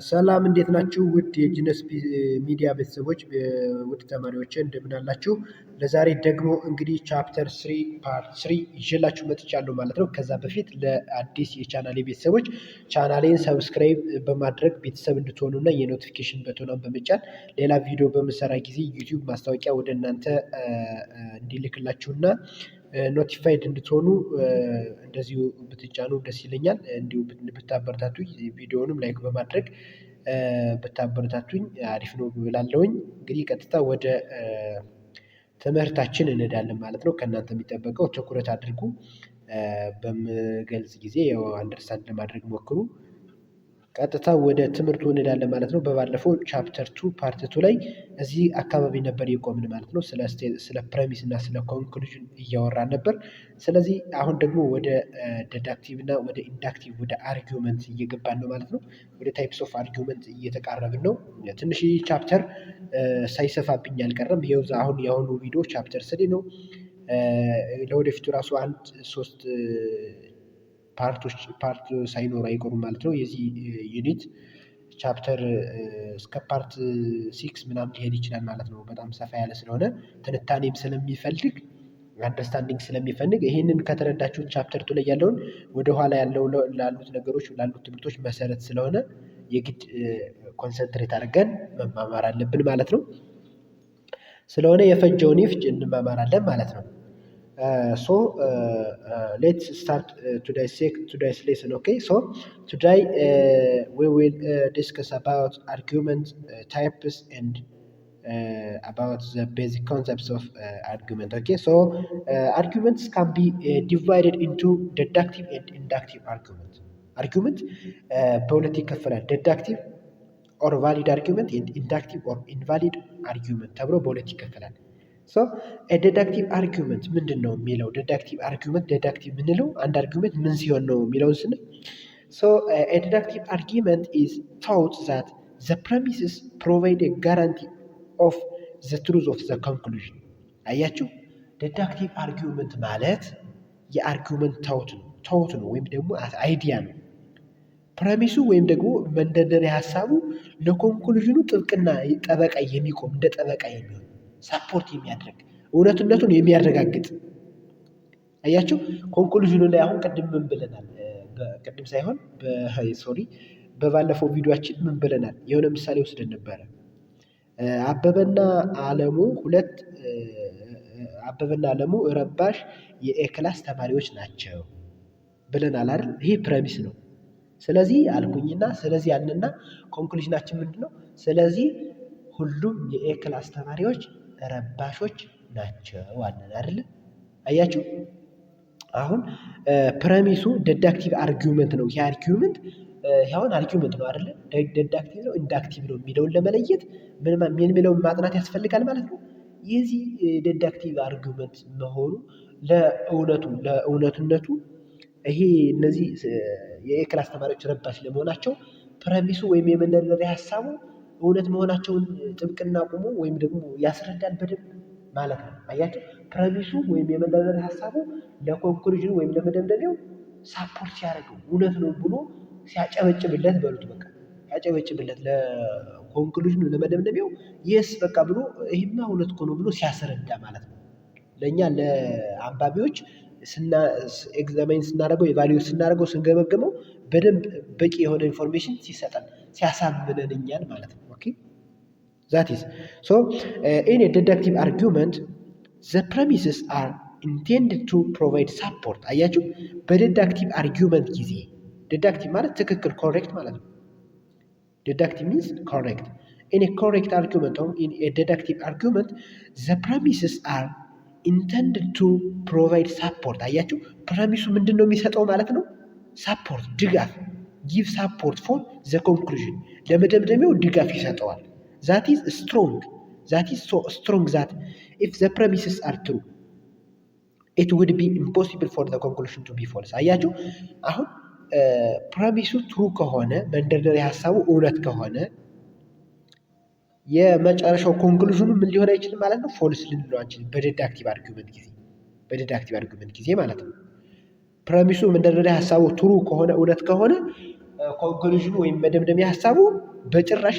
ሰላም እንዴት ናችሁ? ውድ የጂነስ ሚዲያ ቤተሰቦች ውድ ተማሪዎች እንደምን አላችሁ? ለዛሬ ደግሞ እንግዲህ ቻፕተር 3 ፓርት 3 ይዤላችሁ መጥቻለሁ ማለት ነው። ከዛ በፊት ለአዲስ የቻናሌ ቤተሰቦች ቻናሌን ሰብስክራይብ በማድረግ ቤተሰብ እንድትሆኑና የኖቲፊኬሽን በቶናን በመጫን ሌላ ቪዲዮ በምሰራ ጊዜ ዩቲዩብ ማስታወቂያ ወደ እናንተ እንዲልክላችሁና ኖቲፋይድ እንድትሆኑ እንደዚሁ ብትጫኑ ደስ ይለኛል። እንዲሁ ብታበረታቱኝ ቪዲዮውንም ላይክ በማድረግ ብታበረታቱኝ አሪፍ ነው ብላለሁኝ። እንግዲህ ቀጥታ ወደ ትምህርታችን እንሄዳለን ማለት ነው። ከእናንተ የሚጠበቀው ትኩረት አድርጉ። በምገልጽ ጊዜ ያው አንደርስታንድ ለማድረግ ሞክሩ። ቀጥታ ወደ ትምህርቱ እንሄዳለን ማለት ነው። በባለፈው ቻፕተር 2 ፓርት 2 ላይ እዚህ አካባቢ ነበር የቆምን ማለት ነው። ስለ ፕሬሚስ እና ስለ ኮንክሉዥን እያወራን ነበር። ስለዚህ አሁን ደግሞ ወደ ዴዳክቲቭ እና ወደ ኢንዳክቲቭ ወደ አርጊውመንት እየገባን ነው ማለት ነው። ወደ ታይፕስ ኦፍ አርጊውመንት እየተቃረብን ነው። ትንሽ ቻፕተር ሳይሰፋብኝ አልቀረም። ይኸው አሁን የአሁኑ ቪዲዮ ቻፕተር 3 ነው። ለወደፊቱ ራሱ 1-3 ፓርት ሳይኖር አይቀሩም ማለት ነው። የዚህ ዩኒት ቻፕተር እስከ ፓርት 6 ምናምን ሊሄድ ይችላል ማለት ነው። በጣም ሰፋ ያለ ስለሆነ ትንታኔም ስለሚፈልግ አንደርስታንዲንግ ስለሚፈልግ ይሄንን ከተረዳችሁት ቻፕተር 2 ላይ ያለውን ወደኋላ ያለው ላሉት ነገሮች ላሉት ትምህርቶች መሰረት ስለሆነ የግድ ኮንሰንትሬት አድርገን መማማር አለብን ማለት ነው። ስለሆነ የፈጀውን ይፍጅ እንማማራለን ማለት ነው። So let's start today's lesson. Okay, so today we will discuss about argument types and about the basic concepts of argument. Okay, so arguments can be divided into deductive and inductive argument. Argument በሁለት ይከፈላል። deductive or valid argument and inductive or invalid argument ተብሎ በሁለት ይከፈላል። ሶ ዴዳክቲቭ አርጊውመንት ምንድን ነው የሚለው? ዴዳክቲቭ አርጊውመንት ዴዳክቲቭ የምንለው አንድ አርጊውመንት ምን ሲሆን ነው የሚለውን ስንል ሶ ዴዳክቲቭ አርጊውመንት ኢዝ ታውት ዛት ዘ ፕሬሚስስ ፕሮቫይድ ኤ ጋራንቲ ኦፍ ዘ ትሩዝ ኦፍ ዘ ኮንክሉዥን። አያችሁ፣ ዴዳክቲቭ አርጊውመንት ማለት የአርጊውመንት ታውት ነው ወይም ደግሞ አይዲያ ነው። ፕሬሚሱ ወይም ደግሞ መንደርደሪያ ሀሳቡ ለኮንክሉዥኑ ጥብቅና ጠበቃ የሚቆም እንደ ጠበቃ የሚሆን ሳፖርት የሚያደርግ እውነትነቱን የሚያረጋግጥ። አያችሁ፣ ኮንክሉዥኑ ላይ አሁን ቅድም ምን ብለናል? ቅድም ሳይሆን በባለፈው ቪዲዮአችን ምን ብለናል? የሆነ ምሳሌ ወስደን ነበረ። አበበና አለሙ ረባሽ የኤክላስ ተማሪዎች ናቸው ብለናል አይደል? ይሄ ፕሬሚስ ነው። ስለዚህ አልኩኝና ስለዚህ ያልንና ኮንክሉዥናችን ምንድን ነው? ስለዚህ ሁሉም የኤክላስ ተማሪዎች ረባሾች ናቸው አለን አይደለ? አያችሁ፣ አሁን ፕሬሚሱ ዴዳክቲቭ አርጊውመንት ነው። ይሄ አርጊውመንት አሁን አርጊውመንት ነው አይደለ? ዴዳክቲቭ ነው ኢንዳክቲቭ ነው የሚለውን ለመለየት ምን የሚለውን ማጥናት ያስፈልጋል ማለት ነው። የዚህ ዴዳክቲቭ አርጊውመንት መሆኑ ለእውነትነቱ ይሄ እነዚህ የኤክላስ ተማሪዎች ረባሽ ለመሆናቸው ፕሬሚሱ ወይም የመንደርደሪያ ሀሳቡ እውነት መሆናቸውን ጥብቅና ቆሞ ወይም ደግሞ ያስረዳል በደንብ ማለት ነው። አያችሁ፣ ፕሬሚሱ ወይም የመንደርደሪያ ሀሳቡ ለኮንክሉዥን ወይም ለመደምደሚያው ሳፖርት ሲያደርገው እውነት ነው ብሎ ሲያጨበጭብለት በሉት፣ በቃ ሲያጨበጭብለት ለኮንክሉዥኑ ለመደምደሚያው የስ በቃ ብሎ ይሄማ እውነት እኮ ነው ብሎ ሲያስረዳ ማለት ነው። ለእኛ ለአንባቢዎች ኤግዛማይን ስናደርገው ኤቫሉዌት ስናደርገው ስንገመገመው በደንብ በቂ የሆነ ኢንፎርሜሽን ሲሰጠን ሲያሳምነን እኛን ማለት ነው። ኦኬ that is so in a deductive argument the premises are intended to provide support. አያችሁ፣ በዴዳክቲቭ አርጊውመንት ጊዜ ዴዳክቲቭ ማለት ትክክል ኮሬክት ማለት ነው። deductive means correct. In a correct argument or in a deductive argument the premises are intended to provide support. አያችሁ፣ ፕሬሚሱ ምንድን ነው የሚሰጠው ማለት ነው? ሳፖርት፣ ድጋፍ give support for the conclusion ለመደምደሚያው ድጋፍ ይሰጠዋል። that is so strong that if the premises are true it would be impossible for the conclusion to be false. አያችሁ፣ አሁን ፕሬሚሱ ትሩ ከሆነ መንደርደሪያ ሀሳቡ እውነት ከሆነ የመጨረሻው ኮንክሉዥኑ ምን ሊሆን አይችልም ማለት ነው? ፎልስ ልንለው አንችልም። በዴዳክቲቭ አርጊውመንት ጊዜ ማለት ነው። ፕሬሚሱ መንደርደሪያ ሀሳቡ ትሩ ከሆነ እውነት ከሆነ ኮንክሉዥኑ ወይም መደምደሚያ ሀሳቡ በጭራሽ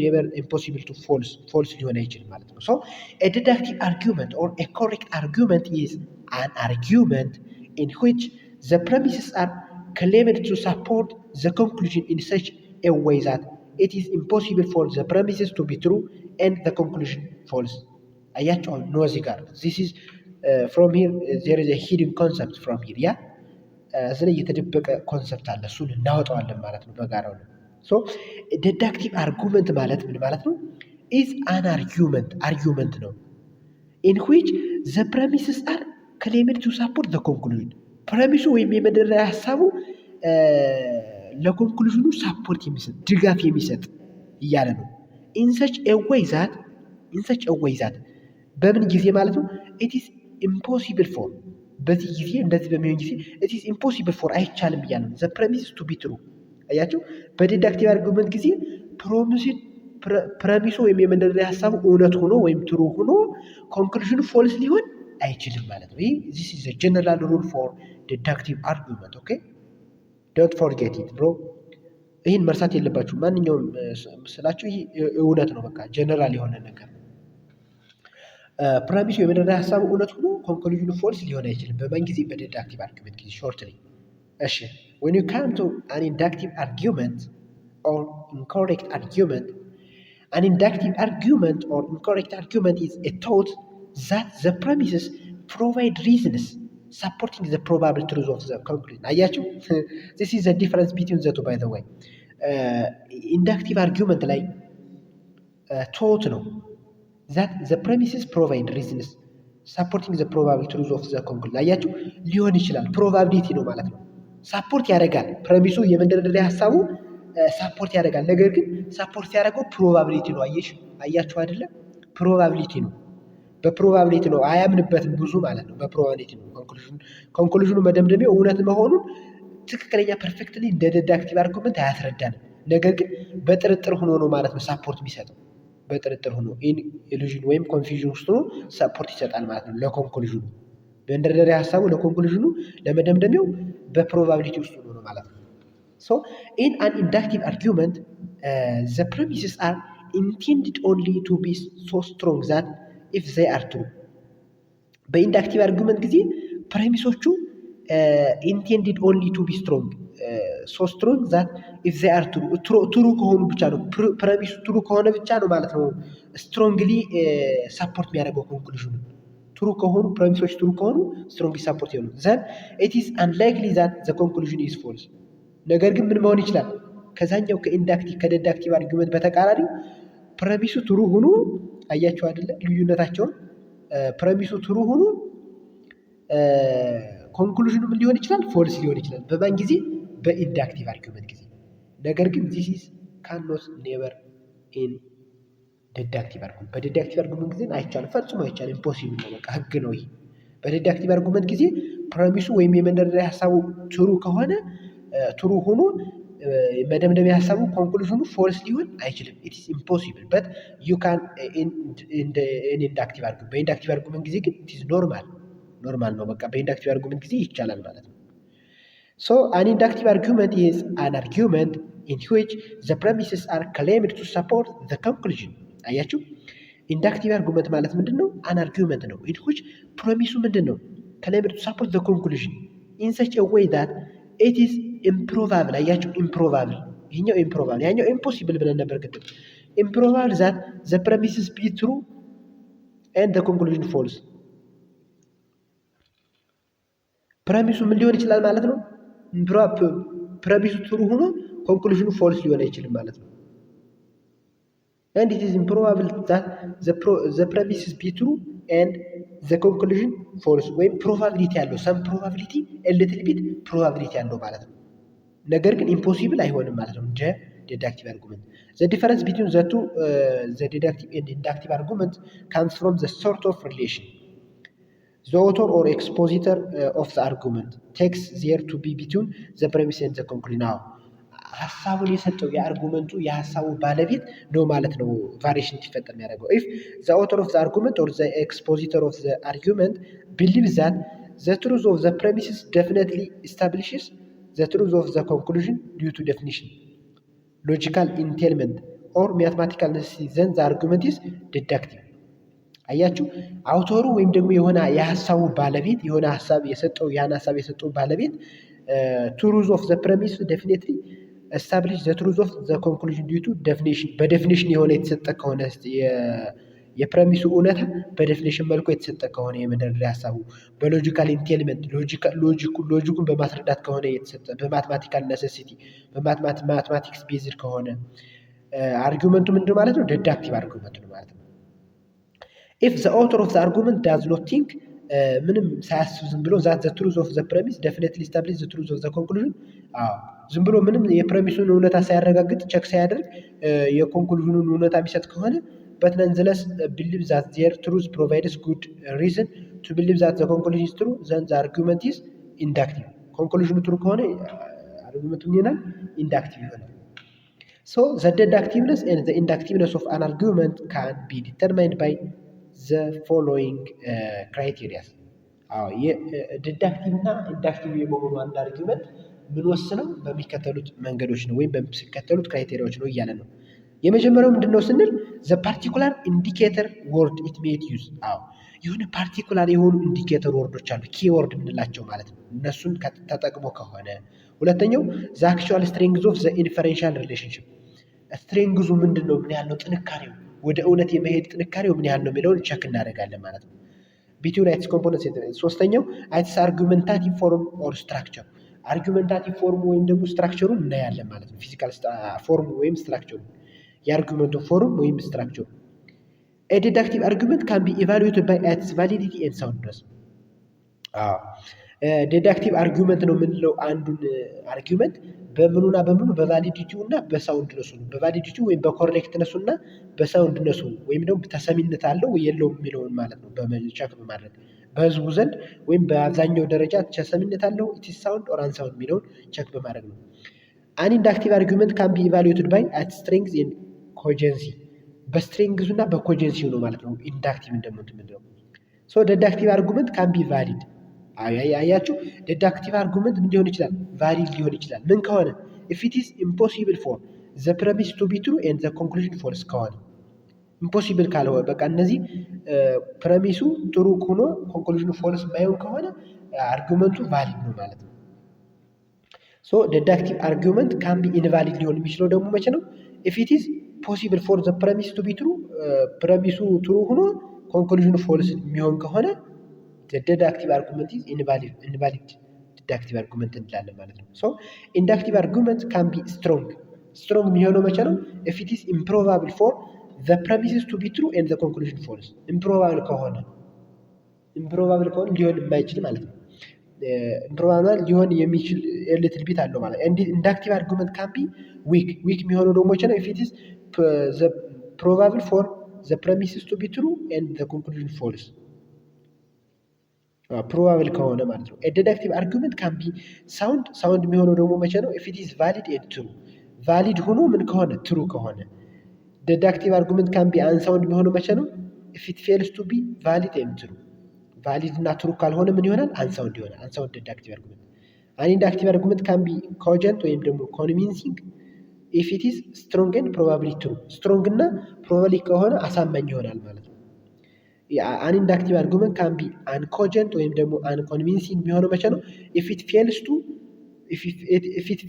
ኔቨር ኢምፖሲብል ቱ ፎልስ ሊሆን አይችልም ማለት ነው። ሶ ኤ ዲዳክቲቭ አርጊውመንት ኦር ኤ ኮሬክት አርጊውመንት ኢዝ አን አርጊውመንት ኢን ዊች ዘ ፕሬሚስስ አር claimed to support the conclusion in such a way that it is impossible for the premises to be true and the conclusion false. አያችሁ ነው እዚህ ጋር this is from here there is a hidden concept from here ያ ስለዚህ የተደበቀ ኮንሰፕት አለ እሱን እናወጣዋለን ማለት ነው በጋራው ነው። ሶ ዲዳክቲቭ አርጉመንት ማለት ምን ማለት ነው? is an argument ነው in which the premises are claimed to support the conclusion ፕሬሚሱ ወይም የመደራያ ሀሳቡ ለኮንክሉዥኑ ሳፖርት የሚሰጥ ድጋፍ የሚሰጥ እያለ ነው። ኢንሰች ኤወይ ዛት በምን ጊዜ ማለት ነው? ኢት ኢዝ ኢምፖሲብል ፎር በዚህ ጊዜ እንደዚህ በሚሆን ጊዜ ኢት ኢዝ ኢምፖሲብል ፎር አይቻልም እያለ ነው። ዘ ፕሬሚስ ቱ ቢ ትሩ አያቸው። በዲዳክቲቭ አርጉመንት ጊዜ ፕሬሚሱ ወይም የመደራያ ሀሳቡ እውነት ሆኖ ወይም ትሩ ሆኖ ኮንክሉዥኑ ፎልስ ሊሆን አይችልም ማለት ነው። ይህ this is a general rule for deductive argument. okay don't forget it bro ይህን መርሳት የለባችሁ። ማንኛውም ስላችሁ ይህ እውነት ነው። በቃ ጀነራል የሆነ ነገር ፕሬሚሱ የመደራያ ሀሳቡ እውነት ሆኖ ኮንክሉዥኑ ፎልስ ሊሆን አይችልም። በማን ጊዜ? በዲዳክቲቭ አርጊመንት ጊዜ ሾርትሊ። እሺ when you come to an inductive argument or incorrect argument, an inductive argument or incorrect argument is a thought that the premises provide reasons supporting the probable truth of the conclusion. አያችሁ this is the difference between the two by the way inductive argument ላይ thought ነው that the premises provide reasons supporting the probable truth of the conclusion. አያችሁ ሊሆን ይችላል ፕሮባቢሊቲ ነው ማለት ነው። ሳፖርት ያደርጋል ፕሬሚሱ የመንደርደሪያ ሀሳቡ ሳፖርት ያደርጋል። ነገር ግን ሳፖርት ያደርገው ፕሮባቢሊቲ ነው። አያችሁ አይደለ? ፕሮባቢሊቲ ነው። በፕሮባቢሊቲ ነው። አያምንበትም ብዙ ማለት ነው። በፕሮባቢሊቲ ነው ኮንክሉዥኑ መደምደሚያው እውነት መሆኑን ትክክለኛ ፐርፌክትሊ እንደ ዲዳክቲቭ አርጉመንት አያስረዳንም። ነገር ግን በጥርጥር ሆኖ ነው ማለት ነው ሳፖርት የሚሰጠው። በጥርጥር ሆኖ ኢሉዥን ወይም ኮንፊውዥን ውስጥ ሆኖ ሳፖርት ይሰጣል ማለት ነው ለኮንክሉዥኑ። በመንደርደሪያ ሀሳቡ ለኮንክሉዥኑ ለመደምደሚያው በፕሮባቢሊቲ ውስጥ ሆኖ ነው ማለት ነው። So in an inductive argument the premises are intended only to be so strong that if they are true. በኢንዳክቲቭ አርጉመንት ጊዜ ፕሬሚሶቹ intended only to be strong so strong that if they are true ከሆኑ ብቻ ነው። ፕሬሚሱ ትሩ ከሆነ ብቻ ነው ማለት ነው ስትሮንግሊ ሳፖርት የሚያደርገው ኮንክሉዥኑ። ትሩ ከሆኑ ፕሬሚሶች ትሩ ከሆኑ ስትሮንግሊ ሳፖርት ይሆኑ then it is unlikely that the conclusion is false. ነገር ግን ምን መሆን ይችላል? ከዛኛው ከዲዳክቲቭ አርጊመንት በተቃራኒ ፕሬሚሱ ትሩ ሆኖ አያችሁ አይደለ ልዩነታቸውን። ፕሬሚሱ ትሩ ሆኖ ኮንክሉዥኑ ምን ሊሆን ይችላል? ፎልስ ሊሆን ይችላል። በማን ጊዜ? በኢንዳክቲቭ አርጊመንት ጊዜ። ነገር ግን this is cannot never in ዲዳክቲቭ አርጉመንት። በዲዳክቲቭ አርጉመንት ጊዜ አይቻልም፣ ፈጽሞ አይቻልም፣ ኢምፖሲብል ነው። በቃ ህግ ነው ይሄ። በዲዳክቲቭ አርጉመንት ጊዜ ፕሬሚሱ ወይም የመንደርደሪያ ሀሳቡ ትሩ ከሆነ ትሩ ሆኖ መደምደሚያ ሀሳቡ ኮንክሉዥኑ ፎልስ ሊሆን አይችልም። ኢት ኢዝ ኢምፖሲብል በት ዩ ካን ኢን ኢንዳክቲቭ አርጉመንት። በኢንዳክቲቭ አርጉመንት ጊዜ ግን ኢት ኢዝ ኖርማል ነው። በቃ በኢንዳክቲቭ አርጉመንት ጊዜ ይቻላል ማለት ነው። ሶ አን ኢንዳክቲቭ አርጉመንት ኢዝ አን አርጉመንት ኢን ዊች ዘ ፕሬሚስስ አር ክሌምድ ቱ ሰፖርት ዘ ኮንክሉዥን። አያችሁ ኢንዳክቲቭ አርጉመንት ማለት ምንድን ነው? አን አርጉመንት ነው ኢን ዊች ፕሬሚሱ ምንድን ነው? ክሌምድ ቱ ሰፖርት ዘ ኮንክሉዥን ኢን ሰች ኤ ዌይ ዛት ኢት ኢዝ ኢምፕሮባብል። አያችሁ ኢምፕሮባብል፣ ይሄኛው ኢምፕሮባብል፣ ያኛው ኢምፖሲብል ብለን ነበር ቅድም። ኢምፕሮባብል ዛት ዘ ፕሬሚስስ ቢ ትሩ ኤንድ ዘ ኮንክሉዥን ፎልስ። ፕሬሚሱ ምን ሊሆን ይችላል ማለት ነው? ፕሬሚሱ ትሩ ሆኖ ኮንክሉዥኑ ፎልስ ሊሆን አይችልም ማለት ነው። and it is improbable that the premises be true and the conclusion false ወይም ፕሮባቢሊቲ ያለው some probability a little bit probability ያለው ማለት ነው። ነገር ግን ኢምፖሲብል አይሆንም ማለት ነው እንደ ዲዳክቲቭ አርጉመንት። the difference between the two the deductive and inductive argument comes from the sort of relation the author or expositor of the argument takes there to be between the premise and the conclusion. now ሀሳቡን የሰጠው የአርጉመንቱ የሀሳቡ ባለቤት ነው ማለት ነው ቫሪዬሽን እንዲፈጠር የሚያደርገው። if the author of the argument or the expositor of the argument believes that the truth of the premises definitely establishes the truth of the conclusion due to definition, logical entailment or mathematical necessity, then the argument is deductive። አያችሁ አውቶሩ ወይም ደግሞ የሆነ የሐሳቡ ባለቤት የሆነ ሐሳብ የሰጠው ያን ሐሳብ የሰጠው ባለቤት truth of the premise definitely establish the truth of the conclusion due to definition በዴፊኒሽን የሆነ የተሰጠ ከሆነ የፕረሚሱ እውነታ በዴፊኒሽን መልኩ የተሰጠ ከሆነ የመደርደሪያ ሐሳቡ በሎጂካል ኢንቴልመንት ሎጂኩን በማስረዳት ከሆነ የተሰጠ በማትማቲካል ነሰሲቲ በማትማቲክስ ቤዝድ ከሆነ አርጊውመንቱ ምንድን ማለት ነው? ዴዳክቲቭ አርጊውመንት ነው ማለት ነው። if the author of the argument does not think ምንም ሳያስብ ዝም ብሎ that the truth of the premise definitely establish the truth of the conclusion ዝም ብሎ ምንም የፕረሚሱን እውነታ ሳያረጋግጥ ቸክ ሳያደርግ የኮንክሉዥኑን እውነታ የሚሰጥ ከሆነ but nonetheless believe that their truth provides good reason to believe that the conclusion is true, then the argument is inductive. conclusion true ከሆነ argument ምን ይሆናል? inductive ይሆናል። so the deductiveness and the inductiveness of an argument can be determined by the following criteria. ዲዳክቲቭ እና ኢንዳክቲቭ የመሆኑ አንድ አርጊውመንት ምን ወስነው በሚከተሉት መንገዶች ነው ወይም በሚከተሉት ክራይቴሪያዎች ነው እያለ ነው። የመጀመሪያው ምንድነው ስንል the particular indicator word it may use የሆነ ፓርቲኩላር የሆኑ ኢንዲኬተር ወርዶች አሉ ኪ ወርድ የምንላቸው ማለት ነው። እነሱን ተጠቅሞ ከሆነ ሁለተኛው the actual strength of the inferential relationship ስትሬንግዙ ምንድነው ምን ያህል ነው ጥንካሬው ወደ እውነት የመሄድ ጥንካሬው ምን ያህል ነው የሚለውን ቸክ እናደርጋለን ማለት ነው። between its components ሶስተኛው its argumentative form or structure argumentative form ወይም ደግሞ ስትራክቸሩን እናያለን ማለት ነው። ፊዚካል ፎርም ወይም ስትራክቸሩ የአርጊውመንቱ ፎርም ወይም ስትራክቸሩ a deductive argument can be evaluated by its validity and soundness ዴዳክቲቭ አርጊውመንት ነው የምንለው አንዱን አርጊውመንት በምኑና በምኑ በቫሊዲቲው እና በሳውንድነሱ ነው። በቫሊዲቲው ወይም በኮሬክትነሱ እና በሳውንድነሱ ወይም ደግሞ ተሰሚነት አለው የለውም የሚለውን ማለት ነው በመቸክ በማድረግ በህዝቡ ዘንድ ወይም በአብዛኛው ደረጃ ተሰሚነት አለው ኢት ኢዝ ሳውንድ ኦር አንሳውንድ የሚለውን ቸክ በማድረግ ነው። አን ኢንዳክቲቭ አርጊውመንት ካን ቢ ኢቫሉዌትድ ባይ አት ስትሬንግዝ ኤንድ ኮጀንሲ በስትሬንግዙ እና በኮጀንሲው ነው ማለት ነው። ኢንዳክቲቭ እንደምንለው ሶ ዴዳክቲቭ አርጊውመንት ካን ቢ ቫሊድ አያችሁ ዴዳክቲቭ አርጊውመንት ምን ሊሆን ይችላል? ቫሊድ ሊሆን ይችላል። ምን ከሆነ if it is impossible for the premise to be true and the conclusion false ከሆነ ኢምፖሲብል ካልሆነ በቃ እነዚህ ፕረሚሱ ጥሩ ሆኖ ኮንክሉዥኑ ፎልስ ማይሆን ከሆነ አርጊውመንቱ ቫሊድ ነው ማለት ነው። ሶ ዴዳክቲቭ አርጊውመንት ካን ቢ ኢንቫሊድ ሊሆን የሚችለው ደግሞ መቼ ነው? if it is possible for the premise to be true ፕረሚሱ ጥሩ ሆኖ ኮንክሉዥኑ ፎልስ የሚሆን ከሆነ the deductive argument is invalid deductive argument እንላለን ማለት ነው። so inductive argument can be strong የሚሆነው መቼ ነው? if it is improbable for the premises to be true and the conclusion false improbable ከሆነ ሊሆን የማይችል ማለት ነው። improbable ሊሆን የሚችል little bit አለው ማለት ነው። inductive argument can be weak የሚሆነው ደግሞ መቼ ነው? if it is the probable for the premises to be true and the conclusion false ፕሮባብል ከሆነ ማለት ነው። ዴዳክቲቭ አርጊውመንት ካን ቢ ሳውንድ የሚሆነው ደግሞ መቼ ነው? ኢፍ ኢት ኢዝ ቫሊድ ኤንድ ትሩ ቫሊድ ሆኖ ምን ከሆነ ትሩ ከሆነ። ዴዳክቲቭ አርጊውመንት ካን ቢ አንሳውንድ የሚሆነው መቼ ነው? ኢፍ ኢት ፌልስ ቱ ቢ ቫሊድ ኤንድ ትሩ ቫሊድ እና ትሩ ካልሆነ ምን ይሆናል? አንሳውንድ ይሆናል። አንሳውንድ ዴዳክቲቭ አርጊውመንት። አን ኢንዳክቲቭ አርጊውመንት ካን ቢ ኮጀንት ወይም ደግሞ ኮንቪንሲንግ ኢፍ ኢት ኢዝ ስትሮንግ ኤንድ ፕሮባብሊ ትሩ ስትሮንግ እና ፕሮባብሊ ከሆነ አሳማኝ ይሆናል ማለት ነው። አን ኢንዳክቲቭ አርጊውመንት ካን ቢ አንኮጀንት ወይም ደግሞ አንኮንቪንሲንግ የሚሆነው መቼ ነው? ኢፍ ኢት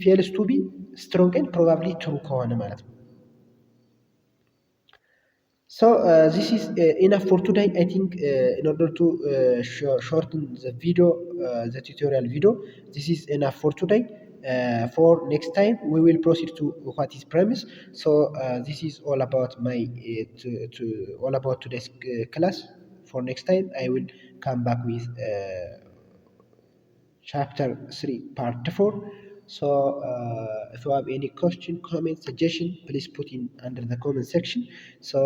ፌልስ ቱ ቢ ስትሮንግ ኤንድ ፕሮባብሊ ትሩ ከሆነ ማለት ነው። so this is enough for today. I think in order to shorten the video the tutorial video, this is enough for today. For next time we will proceed to what is premise. So this is all about my all about today's class. For next time I will come back with chapter 3 part 4. So if you have any question, comment, suggestion, please put in under the comment section. So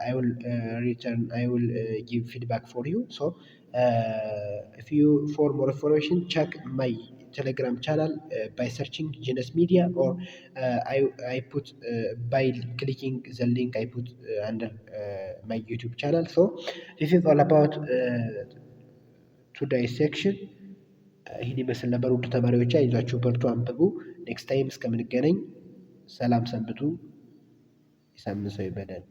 I will give feedback for you. So if you for more information, check my Telegram channel by searching Genius Media, or I put by clicking the link I put under my YouTube channel. So this is all about today's section. ይህን ይመስል ነበር ውድ ተማሪዎች፣ አይዟችሁ በርቱ፣ አንብቡ። ኔክስት ታይም እስከምንገናኝ ሰላም ሰንብቱ። የሳምንት ሰው ይበለን።